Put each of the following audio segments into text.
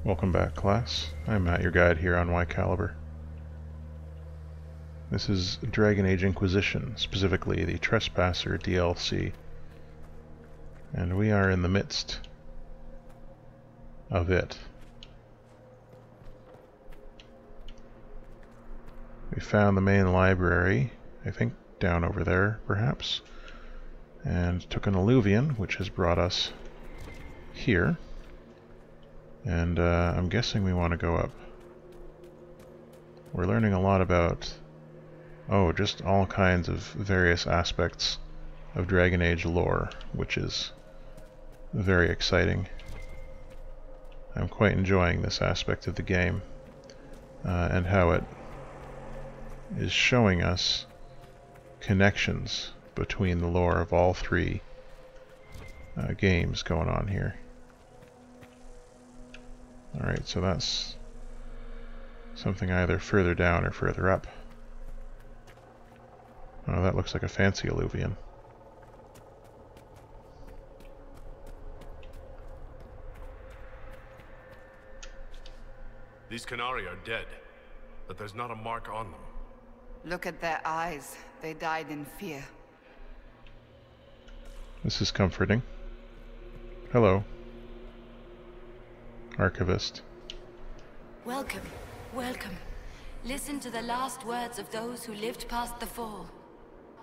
Welcome back, class. I'm Matt, your guide here on Y-Caliber. This is Dragon Age Inquisition, specifically the Trespasser DLC. And we are in the midst of it. We found the main library, I think down over there, perhaps, and took an alluvian, which has brought us here. And I'm guessing we want to go up. We're learning a lot about, just all kinds of various aspects of Dragon Age lore, which is very exciting. I'm quite enjoying this aspect of the game, and how it is showing us connections between the lore of all three games going on here. Alright, so that's something either further down or further up. Oh, that looks like a fancy alluvian. These Canari are dead, but there's not a mark on them. Look at their eyes. They died in fear. This is comforting. Hello, Archivist. Welcome, welcome. Listen to the last words of those who lived past the fall.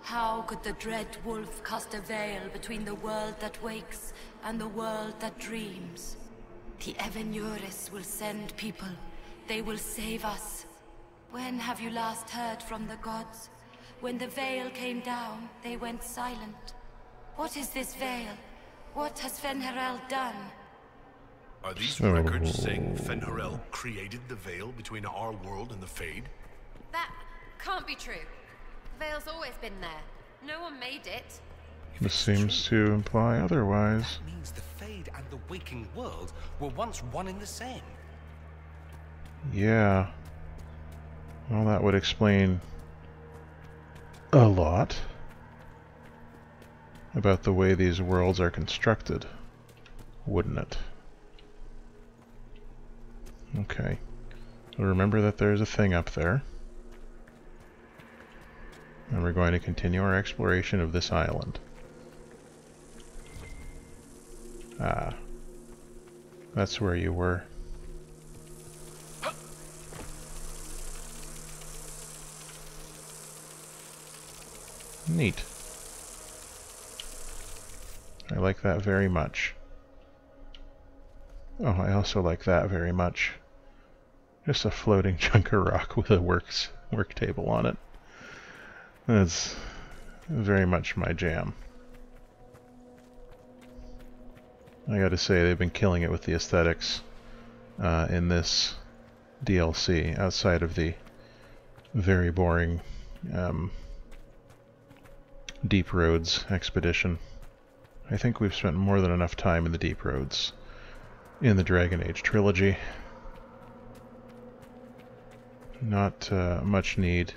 How could the dread wolf cast a veil between the world that wakes and the world that dreams? The Evenuris will send people. They will save us. When have you last heard from the gods? When the veil came down, they went silent. What is this veil? What has Fen'Harel done? Are these records saying Fen'Harel created the veil between our world and the Fade? That can't be true. The veil's always been there. No one made it. This seems to imply otherwise. That means the Fade and the waking world were once one and the same. Yeah. Well, that would explain a lot about the way these worlds are constructed, wouldn't it? Okay. So remember that there's a thing up there. And we're going to continue our exploration of this island. Ah. That's where you were. Neat. I like that very much. Oh, I also like that very much. Just a floating chunk of rock with a work table on it. That's very much my jam. I gotta say, they've been killing it with the aesthetics in this DLC, outside of the very boring Deep Roads expedition. I think we've spent more than enough time in the Deep Roads in the Dragon Age trilogy. Not much need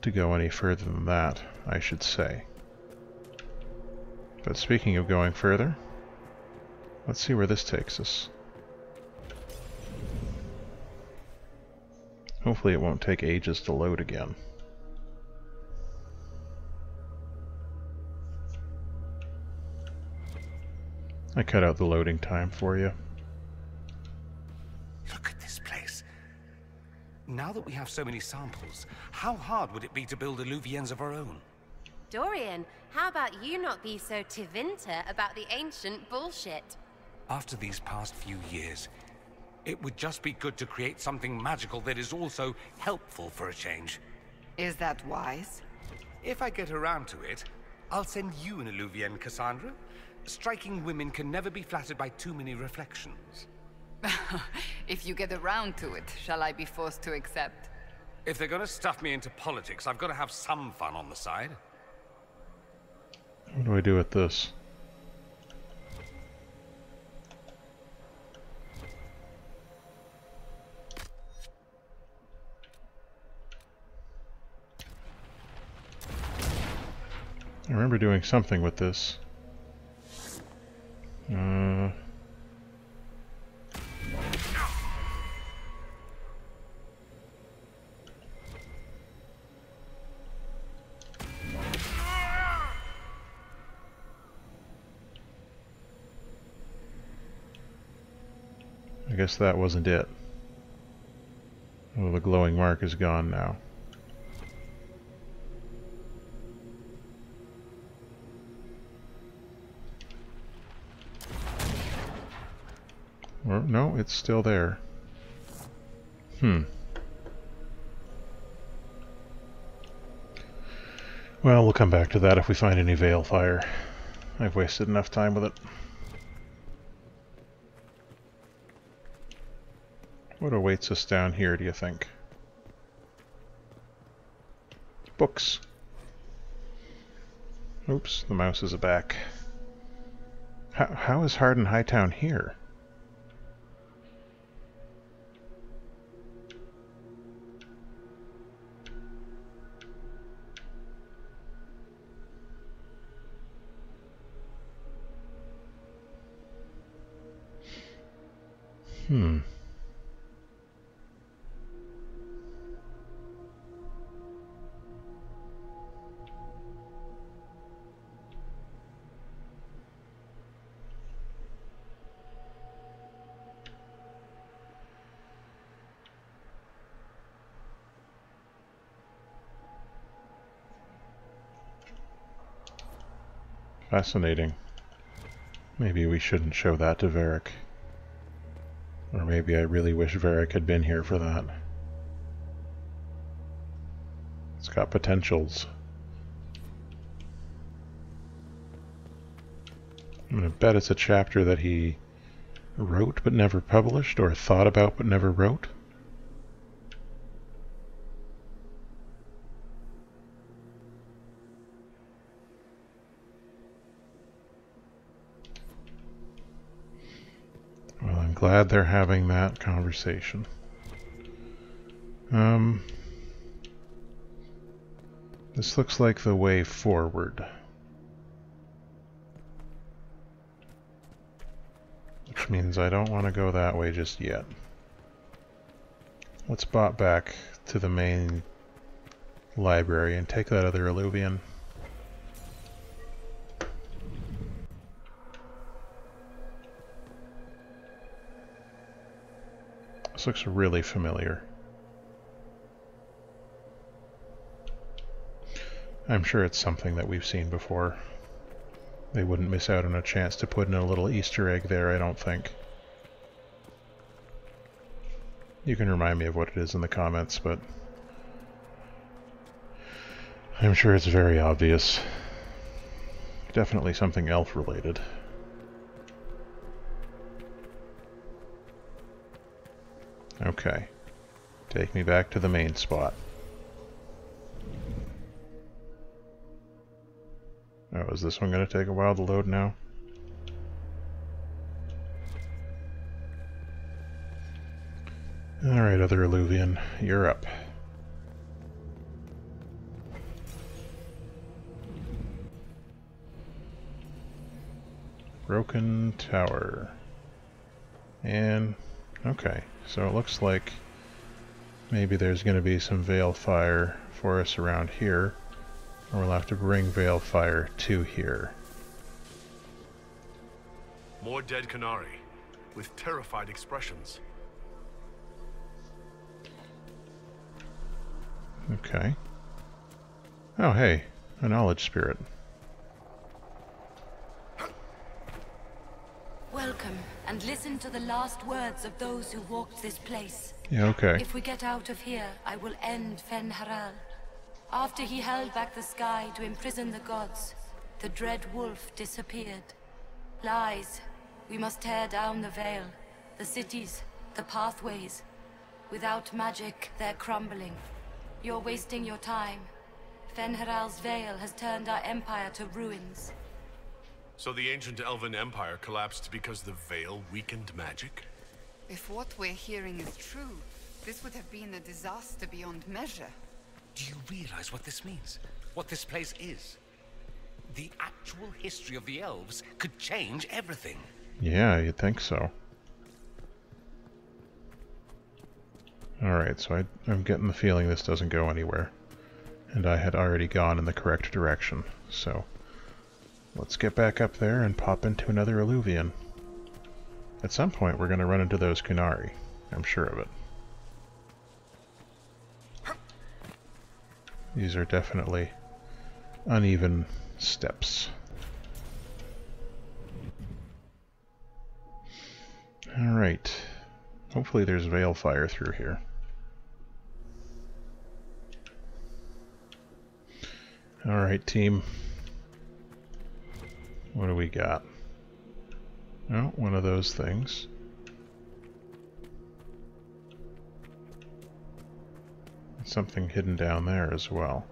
to go any further than that, I should say. But speaking of going further, let's see where this takes us. Hopefully it won't take ages to load again. I cut out the loading time for you. Look at this place. Now that we have so many samples, how hard would it be to build alluvians of our own? Dorian, how about you not be so Tevinter about the ancient bullshit? After these past few years, it would just be good to create something magical that is also helpful for a change. Is that wise? If I get around to it, I'll send you an alluvian, Cassandra. Striking women can never be flattered by too many reflections. If you get around to it, shall I be forced to accept? If they're gonna stuff me into politics, I've got to have some fun on the side. What do I do with this? I remember doing something with this. guess that wasn't it. Oh, the glowing mark is gone now. Or, no, it's still there. Well, we'll come back to that if we find any veilfire. I've wasted enough time with it. What awaits us down here, do you think? Books. Oops, the mouse is back. How is Harden Hightown here? Fascinating. Maybe we shouldn't show that to Varric. Or maybe I really wish Varric had been here for that. It's got potentials. I'm gonna bet it's a chapter that he wrote but never published, or thought about but never wrote. Well, I'm glad they're having that conversation. This looks like the way forward. Which means I don't want to go that way just yet. Let's bot back to the main library and take that other alluvian. This looks really familiar. I'm sure it's something that we've seen before. They wouldn't miss out on a chance to put in a little Easter egg there, I don't think. You can remind me of what it is in the comments, but I'm sure it's very obvious. Definitely something elf related. Okay. Take me back to the main spot. Oh, is this one going to take a while to load now? Alright, other alluvian, you're up. Broken tower. And, okay, so it looks like maybe there's going to be some veilfire for us around here. Or we'll have to bring veilfire to here. More dead Canari, with terrified expressions. Okay. Oh, hey, a knowledge spirit. Welcome, and listen to the last words of those who walked this place. Yeah, okay. If we get out of here, I will end Fen'Haral. After he held back the sky to imprison the gods, the dread wolf disappeared. Lies. We must tear down the veil, the cities, the pathways. Without magic, they're crumbling. You're wasting your time. Fen'Haral's veil has turned our empire to ruins. So the ancient elven empire collapsed because the veil weakened magic? If what we're hearing is true, this would have been a disaster beyond measure. Do you realize what this means? What this place is? The actual history of the elves could change everything. Yeah, you'd think so. Alright, so I'm getting the feeling this doesn't go anywhere. And I had already gone in the correct direction, so let's get back up there and pop into another alluvian. At some point we're going to run into those Kunari. I'm sure of it. These are definitely uneven steps. Alright. Hopefully there's veilfire through here. Alright, team. What do we got? Oh, one of those things. Something hidden down there as well.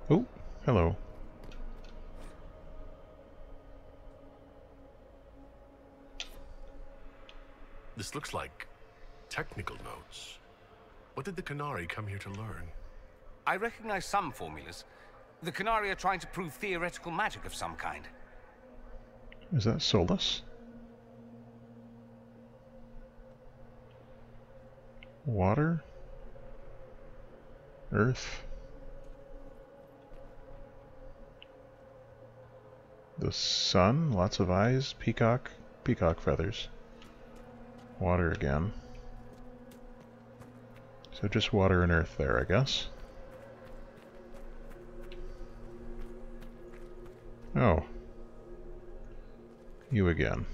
Oh, hello. This looks like technical notes. What did the Kunari come here to learn? I recognize some formulas. The Kunari are trying to prove theoretical magic of some kind. Is that Solus? Water? Earth? The sun? Lots of eyes? Peacock? Peacock feathers. Water again. So just water and earth there, I guess. Oh. You again.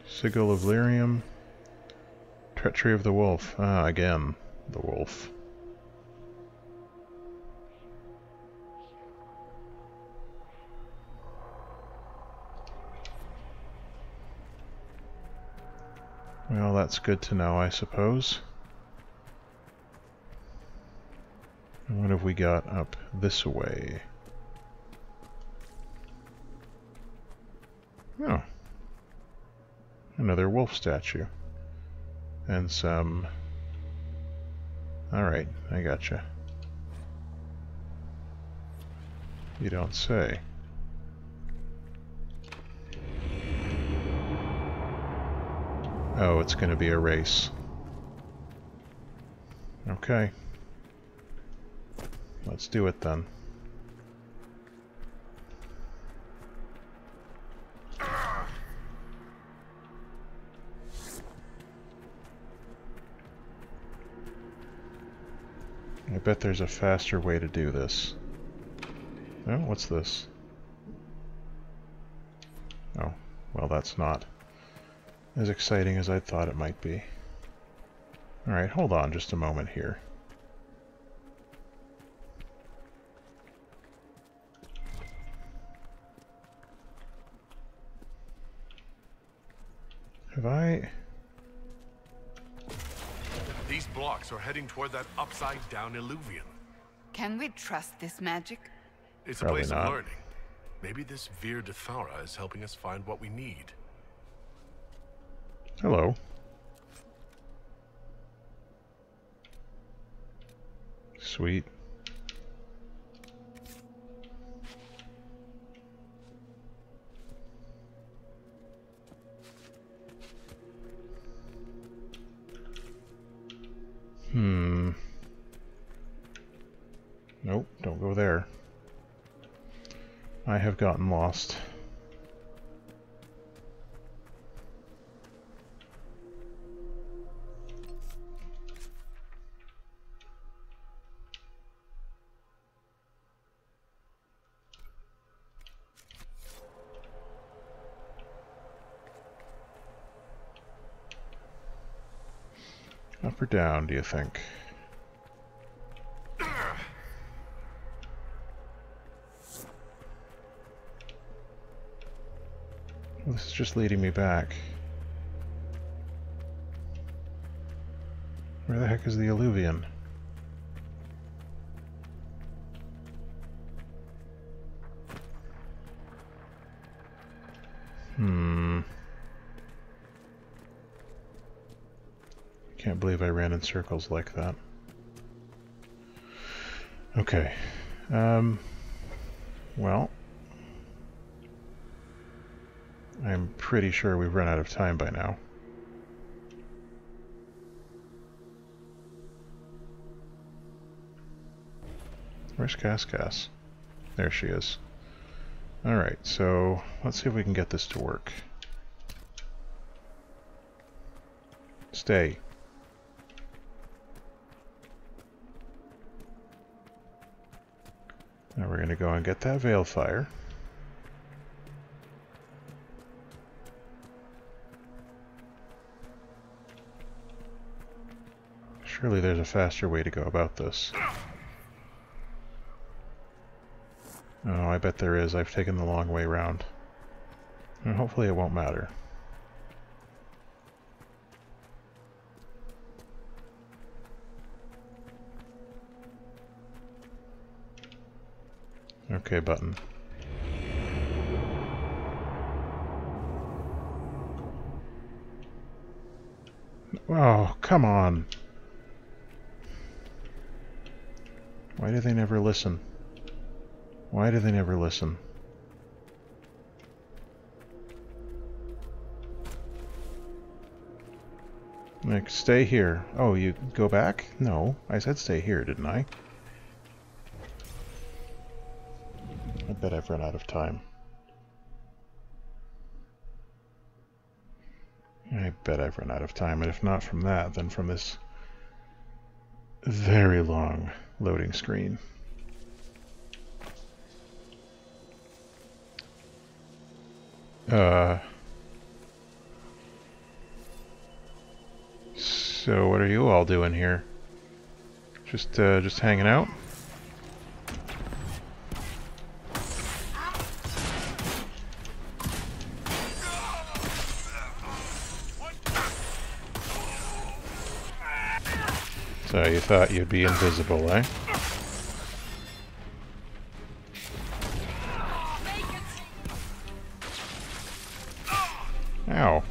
Sigil of Lyrium. Treachery of the Wolf. Ah, again, the wolf. Well, that's good to know, I suppose. And what have we got up this way? Oh. Another wolf statue. And some... Alright, I gotcha. You don't say. Oh, it's going to be a race. Okay. Let's do it then. I bet there's a faster way to do this. Oh, what's this? Oh, well, that's not as exciting as I thought it might be. Alright, hold on just a moment here. Have I... These blocks are heading toward that upside-down illuvian. Can we trust this magic? It's Probably a place not. of learning. Maybe this Vir de Thara is helping us find what we need. Hello. Sweet. Nope, don't go there. I have gotten lost. Up or down, do you think? Well, this is just leading me back. Where the heck is the illuvian? Can't believe I ran in circles like that. Okay. Well, I'm pretty sure we've run out of time by now. Where's Cass? There she is. Alright, so let's see if we can get this to work. Stay. Now we're going to go and get that veilfire. Surely there's a faster way to go about this. Oh, I bet there is. I've taken the long way round. And hopefully it won't matter. Okay, button. Oh, come on. Why do they never listen? Why do they never listen? Like, stay here. Oh, you go back? No, I said stay here, didn't I? I bet I've run out of time. I bet I've run out of time, and if not from that, then from this very long loading screen. So what are you all doing here? Just hanging out? So you thought you'd be invisible, eh? Ow.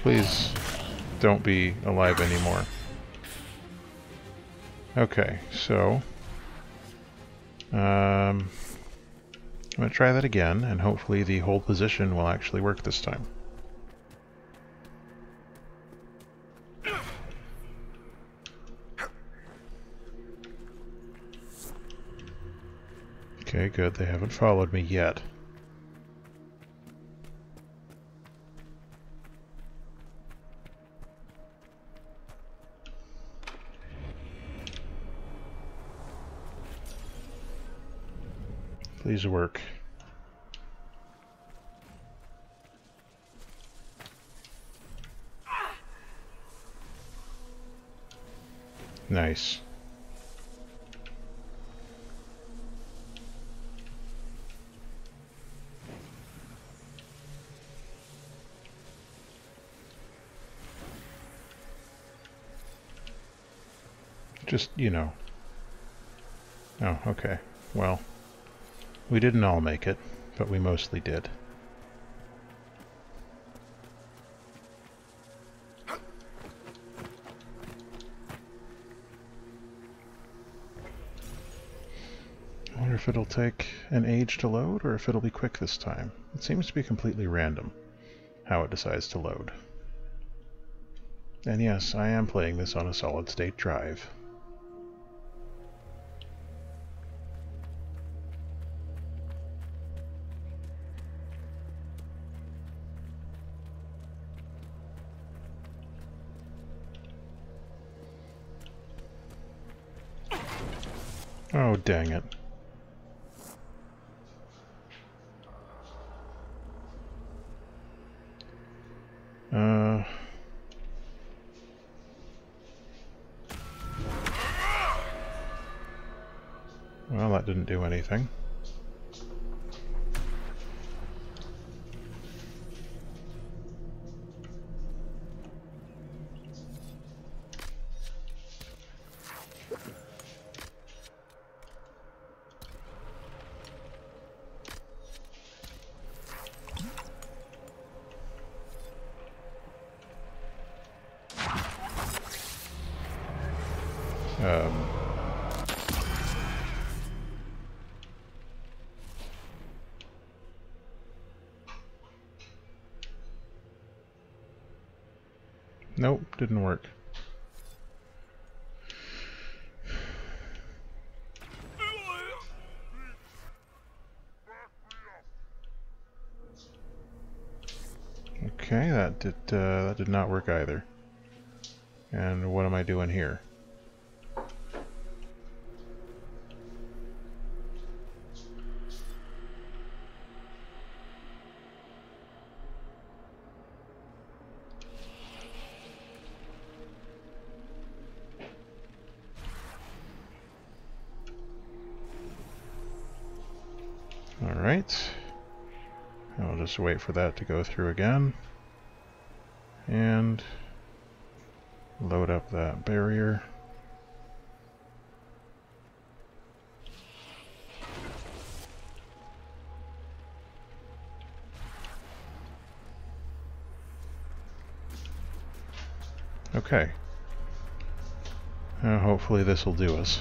Please don't be alive anymore. Okay, so I'm going to try that again, and hopefully the hold position will actually work this time. Okay, good. They haven't followed me yet. Please work. Nice. Just, you know. Oh, okay. Well. We didn't all make it, but we mostly did. I wonder if it'll take an age to load, or if it'll be quick this time. It seems to be completely random how it decides to load. And yes, I am playing this on a solid-state drive. Oh, dang it. Well, that didn't do anything. Nope, didn't work. Okay, that did not work either. And what am I doing here? Alright. I'll just wait for that to go through again. And load up that barrier. Okay. Hopefully this will do us.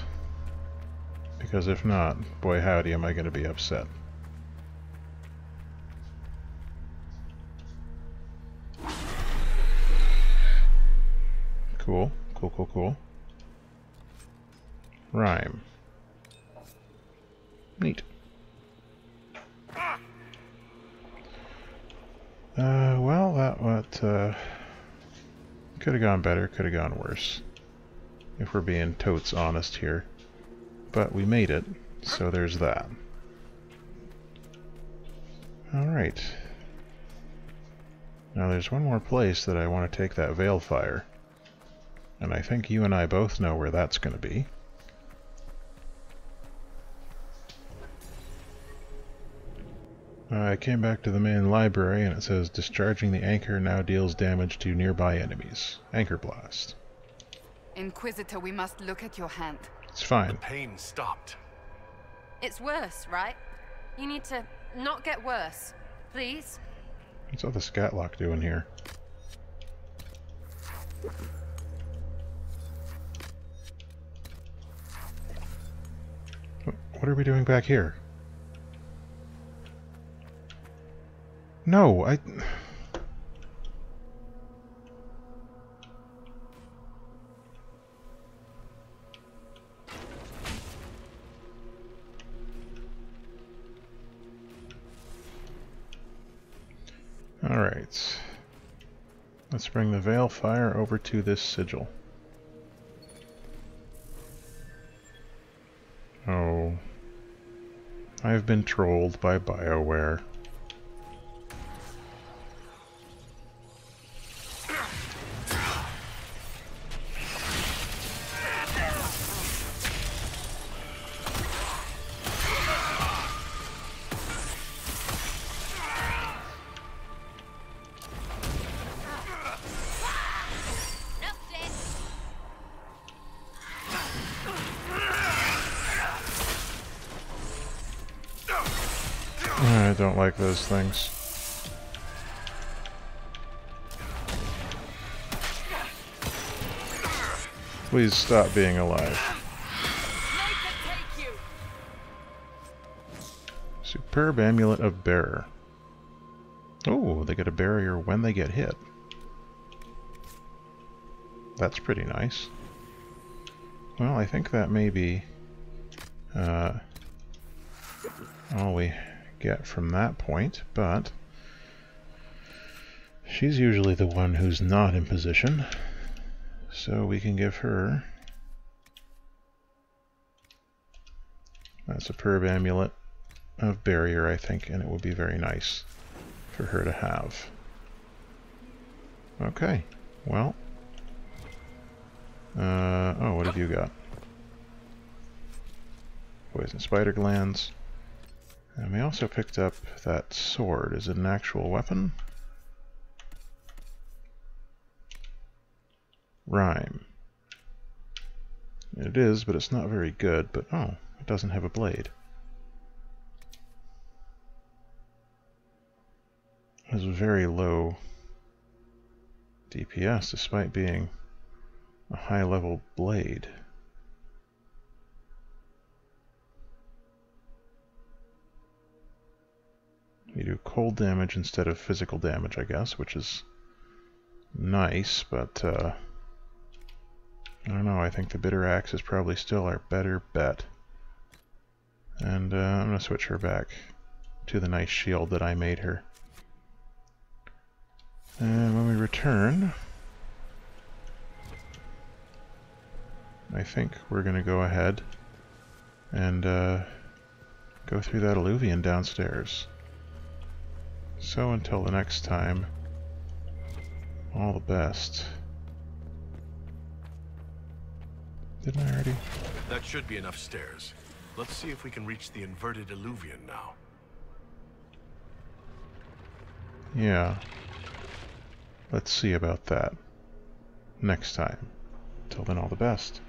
Because if not, boy howdy am I going to be upset. Cool, cool, cool, cool. Rhyme. Neat. Well, that could have gone better, could have gone worse. If we're being totes honest here. But we made it, so there's that. Alright. Now there's one more place that I want to take that veilfire. And I think you and I both know where that's going to be. I came back to the main library and it says discharging the anchor now deals damage to nearby enemies. Anchor blast. Inquisitor, we must look at your hand. It's fine. The pain stopped. It's worse, right? You need to not get worse. Please? What's all the Scatlock doing here? What are we doing back here? No, Alright. Let's bring the veilfire over to this sigil. Oh. I've been trolled by BioWare. I don't like those things. Please stop being alive. Superb Amulet of Bearer. Oh, they get a barrier when they get hit. That's pretty nice. Well, I think that may be all we get from that point, but she's usually the one who's not in position, so we can give her that superb amulet of barrier, I think, and it would be very nice for her to have. Okay, well, oh, what have you got? Poison spider glands. And we also picked up that sword. Is it an actual weapon? Rhyme. It is, but it's not very good. But oh, it doesn't have a blade. It has a very low DPS despite being a high-level blade. You do cold damage instead of physical damage, I guess, which is nice, but I don't know, I think the Bitter Axe is probably still our better bet. And I'm going to switch her back to the nice shield that I made her. And when we return, I think we're going to go ahead and go through that Alluvian downstairs. So until the next time, all the best. Didn't I already? That should be enough stairs. Let's see if we can reach the inverted Alluvian now. Yeah. Let's see about that next time. Till then, all the best.